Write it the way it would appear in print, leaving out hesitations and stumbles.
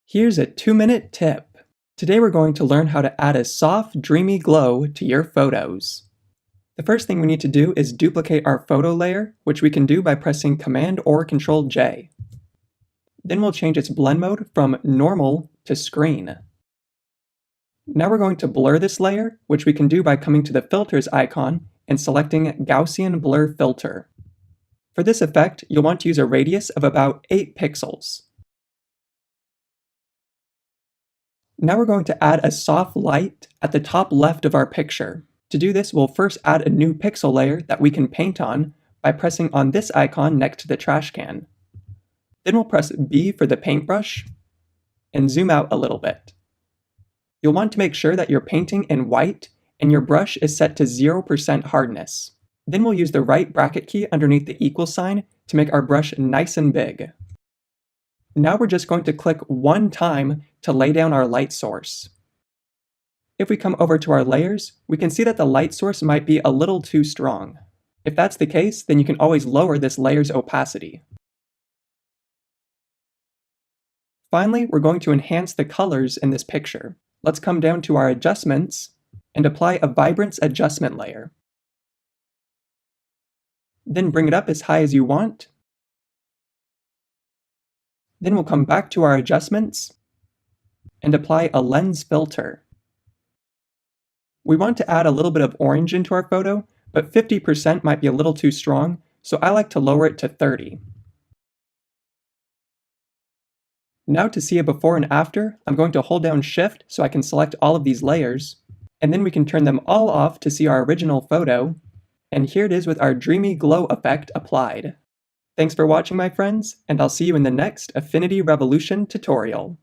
Here's a 2-minute tip. Today we're going to learn how to add a soft, dreamy glow to your photos. The first thing we need to do is duplicate our photo layer, which we can do by pressing Command or Control J. Then we'll change its blend mode from normal to screen. Now we're going to blur this layer, which we can do by coming to the filters icon and selecting Gaussian Blur filter. For this effect, you'll want to use a radius of about 8 pixels. Now we're going to add a soft light at the top left of our picture. To do this, we'll first add a new pixel layer that we can paint on by pressing on this icon next to the trash can. Then we'll press B for the paintbrush and zoom out a little bit. You'll want to make sure that you're painting in white and your brush is set to 0% hardness. Then we'll use the right bracket key underneath the equal sign to make our brush nice and big. Now we're just going to click one time to lay down our light source. If we come over to our layers, we can see that the light source might be a little too strong. If that's the case, then you can always lower this layer's opacity. Finally, we're going to enhance the colors in this picture. Let's come down to our adjustments and apply a vibrance adjustment layer. Then bring it up as high as you want. Then we'll come back to our adjustments and apply a lens filter. We want to add a little bit of orange into our photo, but 50% might be a little too strong, so I like to lower it to 30. Now to see a before and after, I'm going to hold down Shift so I can select all of these layers, and then we can turn them all off to see our original photo, and here it is with our dreamy glow effect applied. Thanks for watching, my friends, and I'll see you in the next Affinity Revolution tutorial.